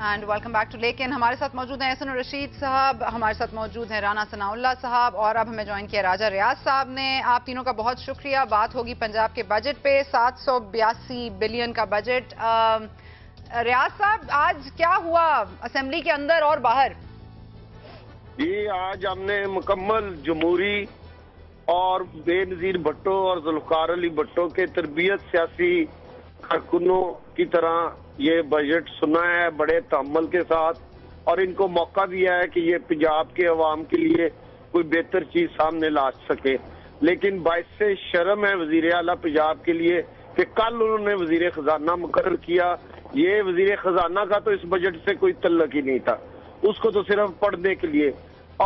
And welcome back to لیکن ہمارے ساتھ موجود ہیں احسن الرشید صاحب، ہمارے ساتھ موجود ہیں رانا ثناء اللہ صاحب، اور اب ہمیں جوائن کیا راجہ ریاض صاحب نے۔ آپ تینوں کا بہت شکریہ۔ بات ہوگی پنجاب کے بجٹ پہ، 782 بلین کا بجٹ۔ ریاض صاحب، آج کیا ہوا اسمبلی کے اندر اور باہر؟ جی، آج ہم نے مکمل جمہوری اور بے نظیر بھٹو اور ذوالفقار علی بھٹو کے تربیت سیاسی کارکنوں کی طرح یہ بجٹ سنا ہے بڑے تحمل کے ساتھ، اور ان کو موقع دیا ہے کہ یہ پنجاب کے عوام کے لیے کوئی بہتر چیز سامنے لا سکے۔ لیکن باعث شرم ہے وزیر اعلیٰ پنجاب کے لیے کہ کل انہوں نے وزیر خزانہ مقرر کیا۔ یہ وزیر خزانہ کا تو اس بجٹ سے کوئی تعلق ہی نہیں تھا، اس کو تو صرف پڑھنے کے لیے،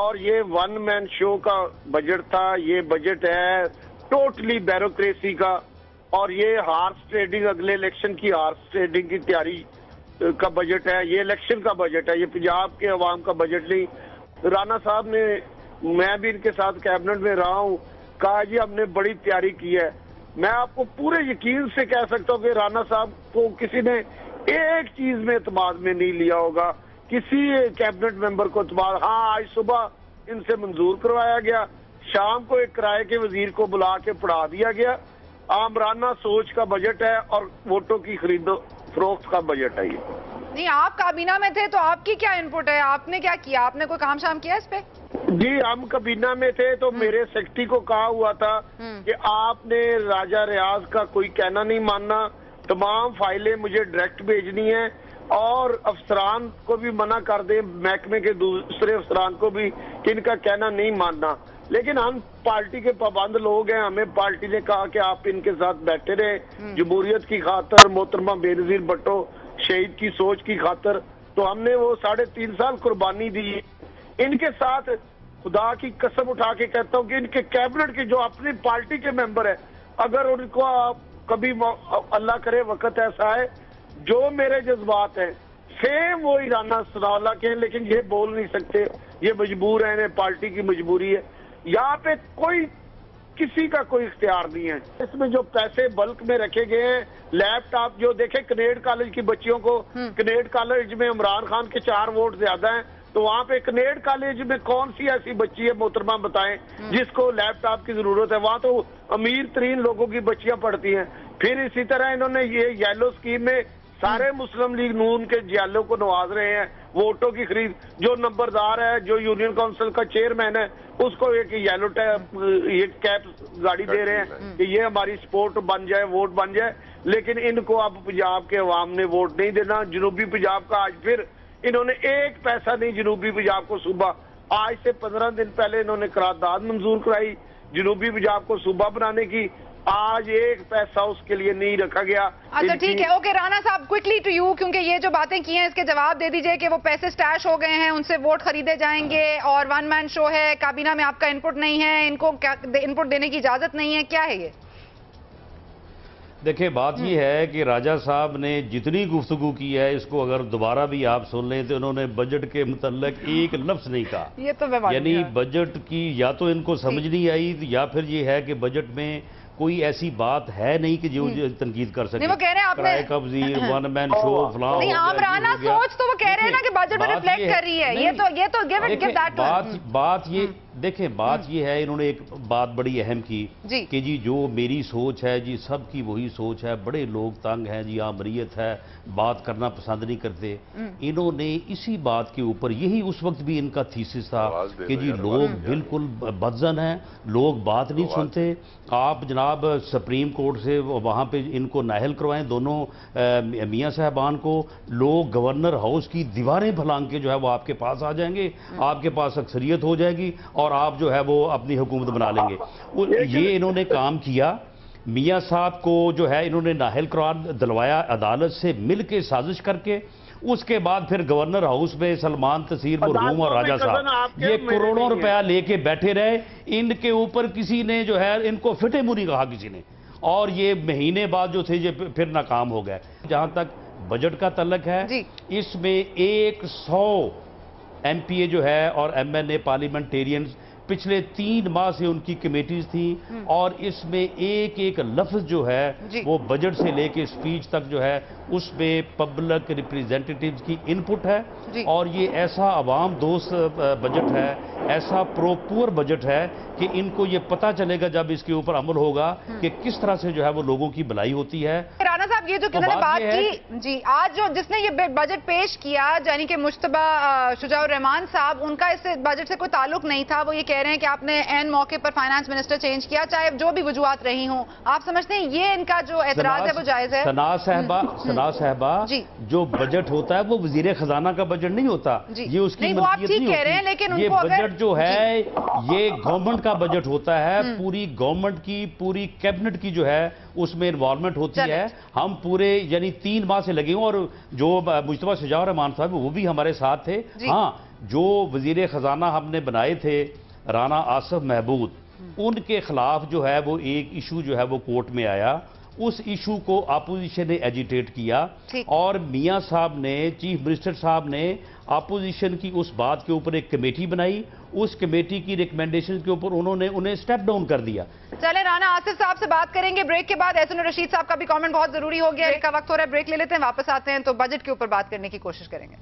اور یہ ون مین شو کا بجٹ تھا۔ یہ بجٹ ہے ٹوٹلی بیوروکریسی کا، اور یہ ہارس ٹریڈنگ، اگلے الیکشن کی ہارس ٹریڈنگ کی تیاری کا بجٹ ہے۔ یہ الیکشن کا بجٹ ہے، یہ پنجاب کے عوام کا بجٹ نہیں۔ رانا صاحب نے، میں بھی ان کے ساتھ کیبنٹ میں رہا ہوں، کہا جی ہم نے بڑی تیاری کی ہے۔ میں آپ کو پورے یقین سے کہہ سکتا ہوں کہ رانا صاحب کو کسی نے ایک چیز میں اعتماد میں نہیں لیا ہوگا، کسی کیبنٹ ممبر کو اعتماد۔ ہاں، آج صبح ان سے منظور کروایا گیا، شام کو ایک کرائے کے وزیر کو بلا کے پڑھا دیا گیا۔ آمرانہ سوچ کا بجٹ ہے اور ووٹوں کی خرید و فروخت کا بجٹ ہے یہ۔ نہیں، آپ کابینہ میں تھے تو آپ کی کیا انپٹ ہے؟ آپ نے کیا کیا؟ آپ نے کوئی کام شام کیا اس پہ؟ جی، ہم کابینہ میں تھے تو میرے سیکرٹری کو کہا ہوا تھا کہ آپ نے راجہ ریاض کا کوئی کہنا نہیں ماننا، تمام فائلیں مجھے ڈائریکٹ بھیجنی ہیں، اور افسران کو بھی منع کر دیں، محکمے کے دوسرے افسران کو بھی، کہ ان کا کہنا نہیں ماننا۔ لیکن ہم پارٹی کے پابند لوگ ہیں، ہمیں پارٹی نے کہا کہ آپ ان کے ساتھ بیٹھے رہیں جمہوریت کی خاطر، محترمہ بے نظیر بھٹو شہید کی سوچ کی خاطر، تو ہم نے وہ 3.5 سال قربانی دی ان کے ساتھ۔ خدا کی قسم اٹھا کے کہتا ہوں کہ ان کے کیبنٹ کے جو اپنی پارٹی کے ممبر ہیں، اگر ان کو کبھی اللہ کرے وقت ایسا ہے، جو میرے جذبات ہیں سیم وہی رانا ثناء اللہ کے ہیں، لیکن یہ بول نہیں سکتے، یہ مجبور ہیں، انہیں پارٹی کی مجبوری ہے۔ یہاں پہ کسی کا کوئی اختیار نہیں ہے۔ اس میں جو پیسے بلک میں رکھے گئے ہیں، لیپ ٹاپ جو دیکھیں کنیڈ کالج کی بچیوں کو، کنیڈ کالج میں عمران خان کے 4 ووٹ زیادہ ہیں، تو وہاں پہ کنیڈ کالج میں کون سی ایسی بچی ہے محترمہ بتائیں جس کو لیپ ٹاپ کی ضرورت ہے؟ وہاں تو امیر ترین لوگوں کی بچیاں پڑھتی ہیں۔ پھر اسی طرح انہوں نے یہ یلو اسکیم میں سارے مسلم لیگ نون کے جیالوں کو نواز رہے ہیں، ووٹوں کی خرید۔ جو نمبردار ہے، جو یونین کونسل کا چیئرمین ہے، اس کو ایک یلو کیپ گاڑی دے رہے ہیں کہ یہ ہماری سپورٹ بن جائے، ووٹ بن جائے۔ لیکن ان کو اب پنجاب کے عوام نے ووٹ نہیں دینا۔ جنوبی پنجاب کا آج پھر انہوں نے ایک پیسہ نہیں جنوبی پنجاب کو صوبہ، آج سے 15 دن پہلے انہوں نے قرارداد منظور کرائی جنوبی پنجاب کو صوبہ بنانے کی، آج ایک پیسہ اس کے لیے نہیں رکھا گیا۔ اچھا ٹھیک ہے، اوکے رانا صاحب، کوئکلی ٹو یو، کیونکہ یہ جو باتیں کی ہیں اس کے جواب دے دیجئے کہ وہ پیسے سٹیش ہو گئے ہیں، ان سے ووٹ خریدے جائیں گے، اور ون مین شو ہے، کابینہ میں آپ کا انپٹ نہیں ہے، ان کو انپٹ دینے کی اجازت نہیں ہے، کیا ہے یہ؟ دیکھیں، بات یہ ہے کہ راجہ صاحب نے جتنی گفتگو کی ہے، اس کو اگر دوبارہ بھی آپ سن لیں تو انہوں نے بجٹ کے متعلق ایک لفظ نہیں کہا۔ یہ تو میں یعنی بجٹ کی یا تو ان کو سمجھ نہیں آئی، یا پھر یہ ہے کہ بجٹ میں کوئی ایسی بات ہے نہیں کہ جو تنقید کر سکے۔ وہ کہہ رہے ہیں آپ نے کرائے کا وزیر، ون مین شو، فلاں نہیں، آمرانہ سوچ تو وہ کہہ رہے ہیں نا کہ بجٹ میں ریفلیکٹ کر رہی ہے، یہ تو give that to him۔ بات یہ دیکھیں، بات یہ ہے، انہوں نے ایک بات بڑی اہم کی کہ جی جو میری سوچ ہے جی سب کی وہی سوچ ہے، بڑے لوگ تنگ ہیں جی، آمریت ہے، بات کرنا پسند نہیں کرتے۔ انہوں نے اسی بات کے اوپر، یہی اس وقت بھی ان کا تھیسس تھا کہ جی لوگ بالکل بدزن ہیں، لوگ بات نہیں سنتے، آپ جناب سپریم کورٹ سے وہاں پہ ان کو نااہل کروائیں، دونوں میاں صاحبان کو، لوگ گورنر ہاؤس کی دیواریں پھلانگ کے جو ہے وہ آپ کے پاس آ جائیں گے، آپ کے پاس اکثریت ہو جائے گی، اور آپ جو ہے وہ اپنی حکومت بنا لیں گے۔ یہ انہوں نے کام کیا، میاں صاحب کو جو ہے انہوں نے نااہل قرار دلوایا عدالت سے مل کے، سازش کر کے۔ اس کے بعد پھر گورنر ہاؤس میں سلمان تسیر مرحوم اور راجہ صاحب یہ کروڑوں روپیہ لے کے بیٹھے رہے، ان کے اوپر کسی نے جو ہے ان کو فٹے منہ کہا کسی نے، اور یہ مہینے بعد جو تھے یہ پھر ناکام ہو گئے۔ جہاں تک بجٹ کا تعلق ہے، اس میں 100 ایم پی اے جو ہے اور ایم این اے پارلیمنٹیرینز पिछले 3 माह से उनकी कमेटीज थी और इसमें एक एक लफ्ज जो है वो बजट से लेके स्पीच तक जो है उसमें पब्लिक रिप्रेजेंटेटिव्स की इनपुट है और ये ऐसा आवाम दोस्त बजट है, ऐसा प्रो पुअर बजट है कि इनको ये पता चलेगा जब इसके ऊपर अमल होगा कि किस तरह से जो है वो लोगों की भलाई होती है। राना साहब ये जो किन्होंने बात की जी, आज जो जिसने ये बजट पेश किया यानी कि मुश्तबा शुजाउर रहमान साहब, उनका इस बजट से कोई ताल्लुक नहीं था। वो ये कह रहे हैं कि आपने एन मौके पर फाइनेंस मिनिस्टर चेंज किया, चाहे जो भी वजूहात रही हों। आप समझते हैं ये इनका जो एतराज है वो जायज है? सना साहबा जो बजट होता है वो वजीर खजाना का बजट नहीं होता, ये उसकी मलकियत नहीं कह रहे हैं, लेकिन ये बजट जो है ये गवर्नमेंट का बजट होता है, पूरी गवर्नमेंट की, पूरी कैबिनेट की जो है उसमें इन्वॉल्वमेंट होती है। हम पूरे यानी 3 माह से लगे हुए और जो मुश्तबा शुजाउर रहमान साहब वो भी हमारे साथ थे। हाँ, जो वजीर खजाना हमने बनाए थे राना आसिफ महमूद, उनके खिलाफ जो है वो एक इशू जो है वो कोर्ट में आया, उस इशू को अपोजिशन ने एजिटेट किया और मियां साहब ने, चीफ मिनिस्टर साहब ने अपोजिशन की उस बात के ऊपर एक कमेटी बनाई, उस कमेटी की रिकमेंडेशन के ऊपर उन्होंने उन्हें स्टेप डाउन कर दिया। चले राना आसिफ साहब से बात करेंगे ब्रेक के बाद। एहसन रशीद साहब का भी कमेंट बहुत जरूरी हो गया, का वक्त हो रहा है, ब्रेक ले लेते हैं, वापस आते हैं तो बजट के ऊपर बात करने की कोशिश करेंगे।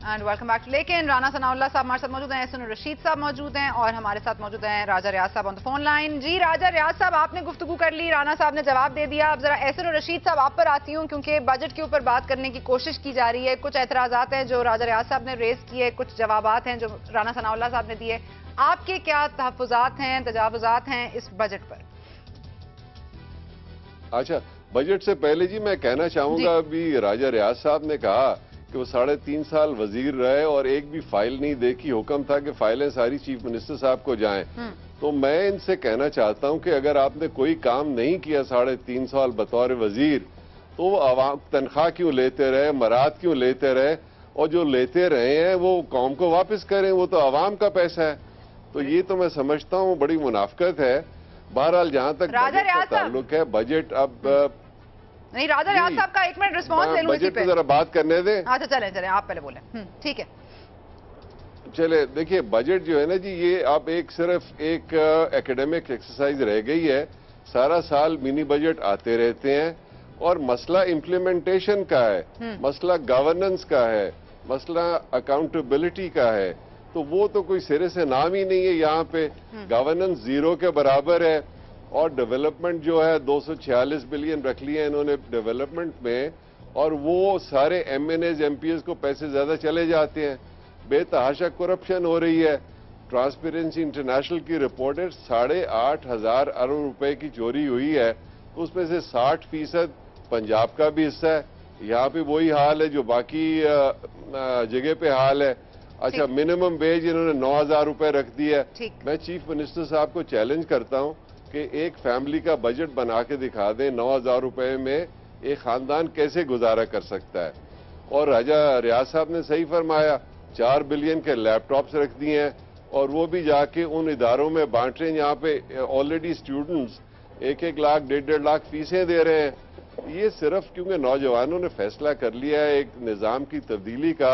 And welcome back. लेकिन राना सनाउल्लाह साहब हमारे साथ मौजूद हैं, एहसन रशीद साहब मौजूद हैं और हमारे साथ मौजूद हैं राजा रियाज साहब ऑन द फोन लाइन। जी राजा रियाज साहब, आपने गुफ्तगू कर ली, राना साहब ने जवाब दे दिया। अब जरा एहसन रशीद साहब आप पर आती हूँ, क्योंकि बजट के ऊपर बात करने की कोशिश की जा रही है। कुछ एतराजात हैं जो राजा रियाज साहब ने रेज किए, कुछ जवाबात हैं जो राना सनाउल्लाह साहब ने दिए। आपके क्या तहफ़्फ़ुज़ात हैं, तजावुज़ात हैं इस बजट पर? अच्छा, बजट से पहले जी मैं कहना चाहूंगा, अभी राजा रियाज साहब ने कहा कि वो 3.5 साल वजीर रहे और एक भी फाइल नहीं देखी, हुक्म था कि फाइलें सारी चीफ मिनिस्टर साहब को जाएं। तो मैं इनसे कहना चाहता हूं कि अगर आपने कोई काम नहीं किया 3.5 साल बतौर वजीर, तो वो आवाम तनख्वाह क्यों लेते रहे, मराद क्यों लेते रहे, और जो लेते रहे हैं वो कौम को वापस करें, वो तो आवाम का पैसा है। तो ये तो मैं समझता हूँ बड़ी मुनाफिकत है। बहरहाल जहां तक बजट का ताल्लुक है, बजट अब नहीं, राजा रियाज साहब का 1 मिनट रिस्पॉन्स ले लूं इसी पे। जरा बात करने दें। अच्छा चलें आप पहले बोले। ठीक है, चले देखिए, बजट जो है ना जी, ये अब सिर्फ एक एकेडमिक एक्सरसाइज रह गई है। सारा साल मिनी बजट आते रहते हैं और मसला इम्प्लीमेंटेशन का है, मसला गवर्नेंस का है, मसला अकाउंटेबिलिटी का है। तो वो तो कोई सिरे से नाम ही नहीं है यहाँ पे। गवर्नेंस 0 के बराबर है और डेवलपमेंट जो है 246 बिलियन रख लिए हैं इन्होंने डेवलपमेंट में, और वो सारे MNAs MPs को पैसे ज्यादा चले जाते हैं। बेतहाशा करप्शन हो रही है। ट्रांसपेरेंसी इंटरनेशनल की रिपोर्ट है 8,500 अरब रुपए की चोरी हुई है, उसमें से 60% पंजाब का भी हिस्सा है। यहाँ पे वही हाल है जो बाकी जगह पे हाल है। अच्छा, मिनिमम वेज इन्होंने 9,000 रुपए रख दिया है। मैं चीफ मिनिस्टर साहब को चैलेंज करता हूँ कि एक फैमिली का बजट बना के दिखा दें 9,000 रुपए में एक खानदान कैसे गुजारा कर सकता है। और राजा रियाज साहब ने सही फरमाया, 4 बिलियन के लैपटॉप्स रख दिए हैं और वो भी जाके उन इदारों में बांट रहे हैं जहाँ पे ऑलरेडी स्टूडेंट्स 1-1 लाख 1.5 लाख फीसें दे रहे हैं। ये सिर्फ क्योंकि नौजवानों ने फैसला कर लिया है एक निज़ाम की तब्दीली का,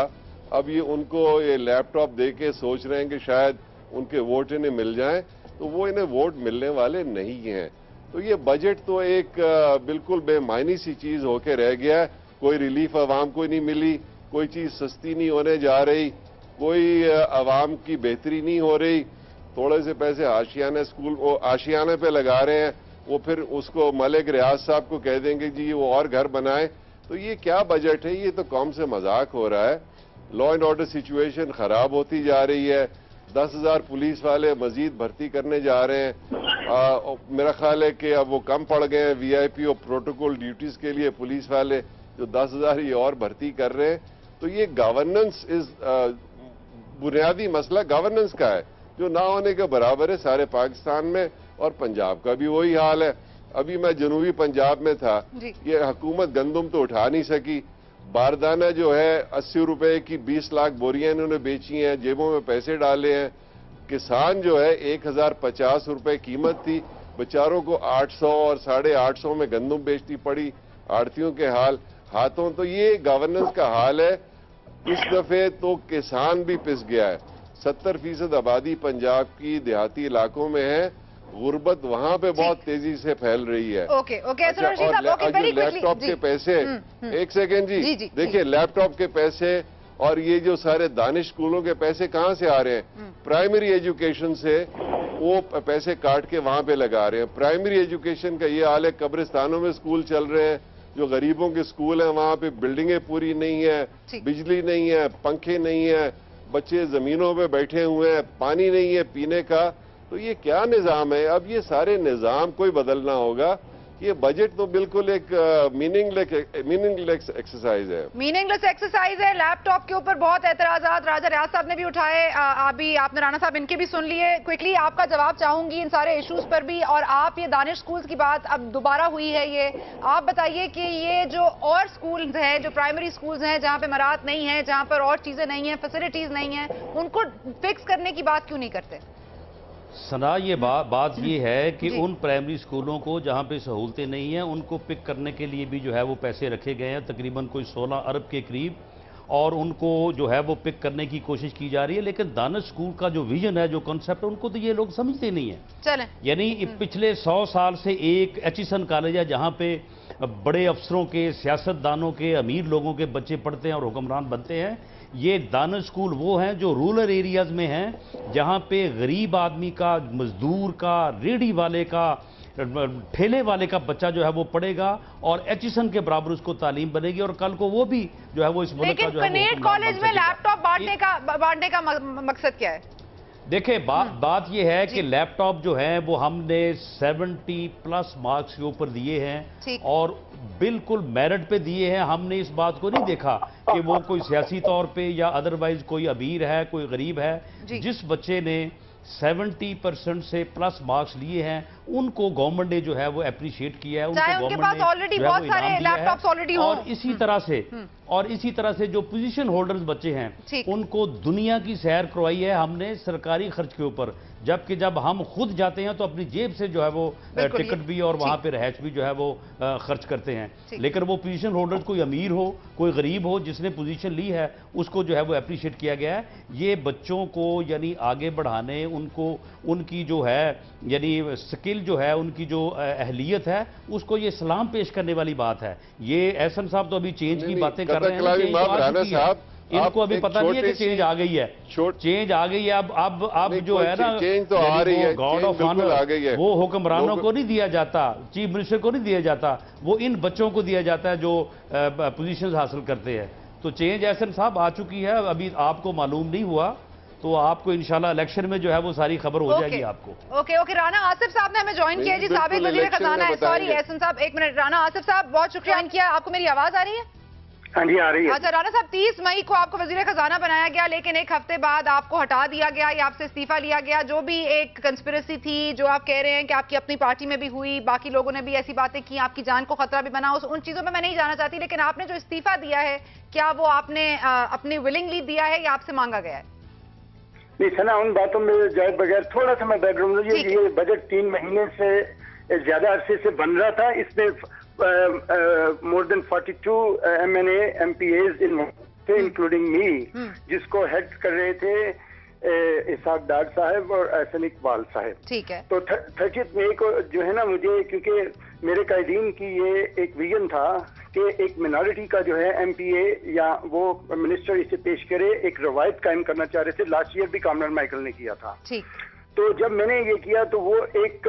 अब ये उनको ये लैपटॉप दे के सोच रहे हैं कि शायद उनके वोट इन्हें मिल जाएं, तो वो इन्हें वोट मिलने वाले नहीं हैं। तो ये बजट तो एक बिल्कुल बेमायनी सी चीज होके रह गया है। कोई रिलीफ आवाम को नहीं मिली, कोई चीज सस्ती नहीं होने जा रही, कोई आवाम की बेहतरी नहीं हो रही। थोड़े से पैसे आशियाने पे लगा रहे हैं, वो फिर उसको मलिक रियाज साहब को कह देंगे जी वो और घर बनाए। तो ये क्या बजट है? ये तो कौम से मजाक हो रहा है। लॉ एंड ऑर्डर सिचुएशन खराब होती जा रही है। 10,000 पुलिस वाले मजीद भर्ती करने जा रहे हैं। मेरा ख्याल है कि अब वो कम पड़ गए हैं VIP और प्रोटोकॉल ड्यूटीज के लिए पुलिस वाले, जो 10,000 ये और भर्ती कर रहे हैं। तो ये गवर्नेंस बुनियादी मसला गवर्नेंस का है जो ना होने के बराबर है सारे पाकिस्तान में, और पंजाब का भी वही हाल है। अभी मैं जनूबी पंजाब में था, ये हुकूमत गंदम तो उठा नहीं सकी। बारदाना जो है 80 रुपए की 20 लाख बोरियां इन्होंने बेची हैं, जेबों में पैसे डाले हैं। किसान जो है 1,050 रुपए कीमत थी, बेचारों को 800 और 850 में गंदम बेचनी पड़ी। आड़तियों के हाल, हाथों, तो ये गवर्नेंस का हाल है। इस दफे तो किसान भी पिस गया है। 70% आबादी पंजाब की देहाती इलाकों में है, गुर्बत वहां पे बहुत तेजी से फैल रही है। ओके ओके, अच्छा, और जो लैपटॉप के पैसे, एक सेकेंड जी, देखिए लैपटॉप के पैसे और ये जो सारे दानिश स्कूलों के पैसे कहाँ से आ रहे हैं? प्राइमरी एजुकेशन से वो पैसे काट के वहां पे लगा रहे हैं। प्राइमरी एजुकेशन का ये हाल है, कब्रिस्तानों में स्कूल चल रहे हैं, जो गरीबों के स्कूल हैं वहां पे बिल्डिंगें पूरी नहीं है, बिजली नहीं है, पंखे नहीं है, बच्चे जमीनों पे बैठे हुए हैं, पानी नहीं है पीने का। तो ये क्या निज़ाम है? अब ये सारे निज़ाम कोई बदलना होगा। ये बजट तो बिल्कुल एक मीनिंगलेस एक्सरसाइज है। मीनिंगलेस एक्सरसाइज है। लैपटॉप के ऊपर बहुत एतराजात राजा रियाज साहब ने भी उठाए, आपने राणा साहब इनके भी सुन लिए। क्विकली आपका जवाब चाहूंगी इन सारे इश्यूज पर भी। और आप ये दानिश स्कूल्स की बात अब दोबारा हुई है, ये आप बताइए कि ये जो और स्कूल्स हैं, जो प्राइमरी स्कूल्स हैं जहां पे मराहत नहीं है, जहां पर और चीजें नहीं है, फैसिलिटीज नहीं है, उनको फिक्स करने की बात क्यों नहीं करते? सना, ये बात ये है कि उन प्राइमरी स्कूलों को जहां पे सहूलतें नहीं हैं, उनको पिक करने के लिए भी जो है वो पैसे रखे गए हैं, तकरीबन कोई 16 अरब के करीब, और उनको जो है वो पिक करने की कोशिश की जा रही है। लेकिन दानिश स्कूल का जो विजन है, जो कॉन्सेप्ट है, उनको तो ये लोग समझते नहीं है। चलें, यानी पिछले 100 साल से एक एचिसन कॉलेज है जहां पे बड़े अफसरों के, सियासतदानों के, अमीर लोगों के बच्चे पढ़ते हैं और हुक्मरान बनते हैं। ये दानिश स्कूल वो हैं जो रूरल एरियाज में हैं, जहां पे गरीब आदमी का, मजदूर का, रेहड़ी वाले का, ठेले वाले का बच्चा जो है वो पढ़ेगा और एचिसन के बराबर उसको तालीम बनेगी, और कल को वो भी जो है वो इस मुल्क का जो है कनेट कॉलेज में लैपटॉप बांटने का मकसद क्या है? देखिए, बात ये है कि लैपटॉप जो है वो हमने 70+ मार्क्स के ऊपर दिए हैं और बिल्कुल मेरिट पे दिए हैं। हमने इस बात को नहीं देखा कि वो कोई सियासी तौर पे या अदरवाइज कोई अमीर है, कोई गरीब है। जिस बच्चे ने 70% से प्लस मार्क्स लिए हैं उनको गवर्नमेंट ने जो है वो अप्रिशिएट किया है, उनके पास ऑलरेडी बहुत सारे लैपटॉप्स ऑलरेडी हो। और इसी तरह से जो पोजीशन होल्डर्स बच्चे हैं उनको दुनिया की सैर करवाई है हमने सरकारी खर्च के ऊपर, जबकि जब हम खुद जाते हैं तो अपनी जेब से जो है वो टिकट भी और वहां पे रहائश भी जो है वो खर्च करते हैं। लेकिन वो पोजीशन होल्डर्स, कोई अमीर हो कोई गरीब हो, जिसने पोजीशन ली है उसको जो है वो अप्रिशिएट किया गया है। ये बच्चों को यानी आगे बढ़ाने, उनको उनकी जो है यानी स्किल जो है, उनकी जो अहलियत है, उसको ये सलाम पेश करने वाली बात है। ये एहसन साहब तो अभी चेंज की बातें कर रहे हैं, इनको अभी पता नहीं है कि चेंज आ गई है, चेंज आ गई है। अब जो है ना, चेंज तो आ रही है, गॉड ऑफ ऑनर वो हुक्मरानों को नहीं दिया जाता, चीफ मिनिस्टर को नहीं दिया जाता, वो इन बच्चों को दिया जाता है जो पोजीशंस हासिल करते हैं। तो चेंज एहसन साहब आ चुकी है, अभी आपको मालूम नहीं हुआ तो आपको इंशाल्लाह इलेक्शन में जो है वो सारी खबर हो जाएगी आपको। ओके, राना आसिफ साहब ने हमें ज्वाइन किया जी, साबिक वज़ीर खजाना है। सॉरी एहसन साहब, एक मिनट। राना आसिफ साहब बहुत शुक्रिया किया। आपको मेरी आवाज आ रही है? हाँ जी, आ रही है। अच्छा राना साहब, 30 मई को आपको वजीर खजाना बनाया गया, लेकिन एक हफ्ते बाद आपको हटा दिया गया या आपसे इस्तीफा लिया गया। जो भी एक कंस्पिरेसी थी, जो आप कह रहे हैं कि आपकी अपनी पार्टी में भी हुई, बाकी लोगों ने भी ऐसी बातें की, आपकी जान को खतरा भी बना, उन चीजों में मैं नहीं जाना चाहती, लेकिन आपने जो इस्तीफा दिया है क्या वो आपने अपनी विलिंगली दिया है या आपसे मांगा गया है? नहीं सना, उन बातों में जाए बगैर थोड़ा सा मैं बैकग्राउंड, ये बजट 3 महीने से ज्यादा अरसे से बन रहा था। इसमें more than 42 MNA MPAs थे, इंक्लूडिंग मी, जिसको हेड कर रहे थे इसाक डार साहब और एहसन इकबाल साहब। ठीक है। तो 30 मई को जो है ना, मुझे क्योंकि मेरे कायदीन की ये एक विजन था कि एक मिनॉरिटी का जो है MPA या वो मिनिस्टर इसे पेश करे, एक रवायत कायम करना चाह रहे थे। लास्ट ईयर भी कामरान माइकल ने किया था। ठीक। तो जब मैंने ये किया तो वो एक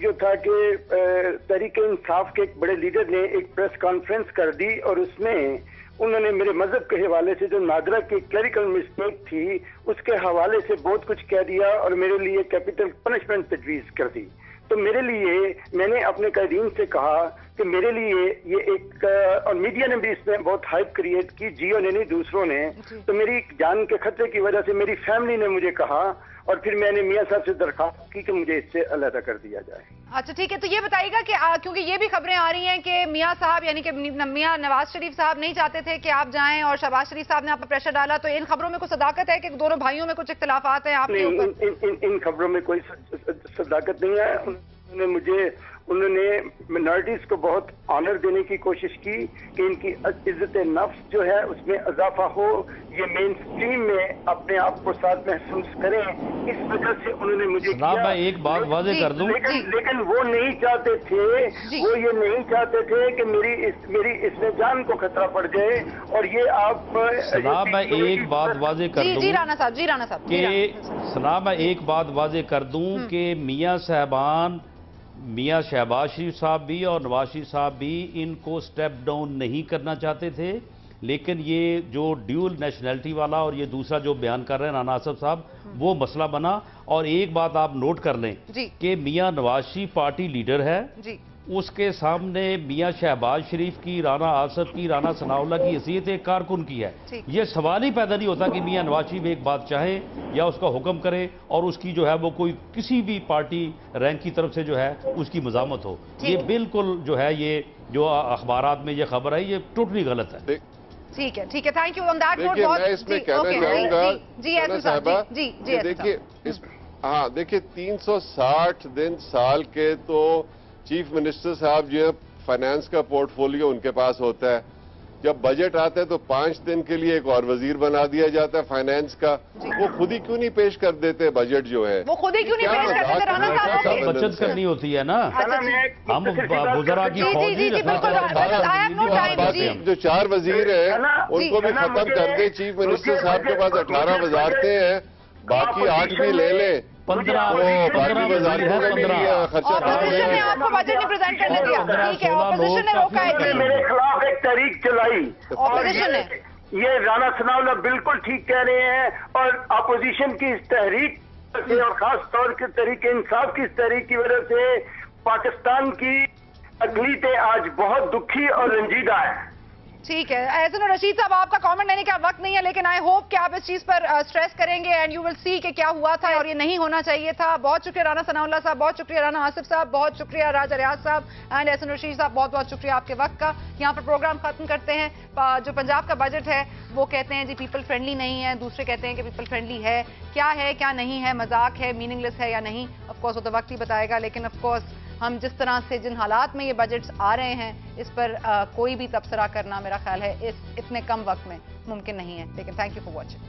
जो था कि तहरीक इंसाफ के एक बड़े लीडर ने एक प्रेस कॉन्फ्रेंस कर दी और उसमें उन्होंने मेरे मजहब के हवाले से जो नादरा की क्लरिकल मिस्टेक थी उसके हवाले से बहुत कुछ कह दिया और मेरे लिए कैपिटल पनिशमेंट तजवीज़ कर दी। तो मेरे लिए, मैंने अपने कैदीन से कहा कि मेरे लिए ये एक, और मीडिया ने भी इसमें बहुत हाइप क्रिएट की, जियो ने नहीं दूसरों ने, तो मेरी जान के खतरे की वजह से मेरी फैमिली ने मुझे कहा और फिर मैंने मियां साहब से दरखास्त की कि मुझे इससे अलहदा कर दिया जाए। अच्छा ठीक है, तो ये बताइएगा कि क्योंकि ये भी खबरें आ रही हैं कि मियां साहब यानी कि मियां नवाज शरीफ साहब नहीं चाहते थे कि आप जाएं और शहबाज शरीफ साहब ने आप पर प्रेशर डाला, तो इन खबरों में कुछ सदाकत है कि दोनों भाइयों में कुछ इख्तिलाफात हैं आपके ऊपर? इन खबरों में कोई सदाकत नहीं है। उन्होंने मुझे उन्होंने मिनॉरिटीज को बहुत ऑनर देने की कोशिश की कि इनकी इज्जत नफ्स जो है उसमें इजाफा हो, ये मेन स्ट्रीम में अपने आप को साथ महसूस करें। इस वजह से उन्होंने मुझे किया। मैं एक बात वाज़ेह कर दूं, लेकिन वो नहीं चाहते थे, वो ये नहीं चाहते थे कि मेरी इसमें जान को खतरा पड़ जाए। और ये आप सनाब मैं एक बात वाज़ेह कर दूं, जी राना साहब कि सनाब मैं एक बात वाज़ेह कर दूं कि मियां शहबाज शरीफ साहब भी और नवाज शरीफ साहब भी इनको स्टेप डाउन नहीं करना चाहते थे, लेकिन ये जो ड्यूल नेशनैलिटी वाला और ये दूसरा जो बयान कर रहे हैं राना आसफ साहब, वो मसला बना। और एक बात आप नोट कर लें कि मियां नवाज शरीफ पार्टी लीडर है जी, उसके सामने मियां शहबाज शरीफ की, राना आसफ की, राना सनाउल्लाह की हैसियत एक कारकुन की है। ये सवाल ही पैदा नहीं होता कि मियां नवाज शरीफ एक बात चाहे या उसका हुक्म करे और उसकी जो है वो कोई किसी भी पार्टी रैंक की तरफ से जो है उसकी मज़ामत हो। ये बिल्कुल जो है, ये जो अखबारात में ये खबर है, ये टोटली गलत है। ठीक है, thank you on that note. मैं इसमें कहना चाहूंगा जी देखिए, हाँ देखिए, 360 दिन साल के तो चीफ मिनिस्टर साहब जो है फाइनेंस का पोर्टफोलियो उनके पास होता है। जब बजट आता है तो 5 दिन के लिए एक और वजीर बना दिया जाता है फाइनेंस का। वो खुद ही क्यों नहीं पेश कर देते बजट जो है, वो खुद ही क्यों नहीं पेश कर देते? राना साहब बचत करनी होती है ना, हम बुजुर्ग की जो 4 वजीर है उनको भी खत्म कर दे। चीफ मिनिस्टर साहब के पास 18 वजारतें हैं, बाकी 8 भी ले लें। 15 खर्चा आपको बजट नहीं प्रेजेंट करने दिया। ठीक है, ऑपोजिशन ने रोका है, मेरे खिलाफ एक तहरीक चलाई ऑपोजिशन ने। ये राना सनाउल्लाह बिल्कुल ठीक कह रहे हैं। और अपोजिशन की इस तहरीक से और खास तौर के तहरीक इंसाफ की इस तहरीक की वजह से पाकिस्तान की अकलीतें आज बहुत दुखी और रंजीदा है। ठीक है एहसन और रशीद साहब, आपका कमेंट लेने का वक्त नहीं है, लेकिन आई होप कि आप इस चीज पर स्ट्रेस करेंगे एंड यू विल सी कि क्या हुआ था और ये नहीं होना चाहिए था। बहुत शुक्रिया राना सनाउल्लाह साहब, बहुत शुक्रिया राना आसिफ साहब, बहुत शुक्रिया राजा रियाज साहब एंड एहसन रशीद साहब, बहुत बहुत शुक्रिया आपके वक्त का। यहाँ पर प्रोग्राम खत्म करते हैं। जो पंजाब का बजट है वो कहते हैं जी पीपल फ्रेंडली नहीं है, दूसरे कहते हैं कि पीपल फ्रेंडली है। क्या है क्या नहीं है, मजाक है, मीनिंगलेस है या नहीं, ऑफकोर्स वो तो वक्त ही बताएगा। लेकिन ऑफकोर्स हम जिस तरह से जिन हालात में ये बजट्स आ रहे हैं इस पर कोई भी तबसरा करना मेरा ख्याल है इतने कम वक्त में मुमकिन नहीं है। लेकिन थैंक यू फॉर वॉचिंग।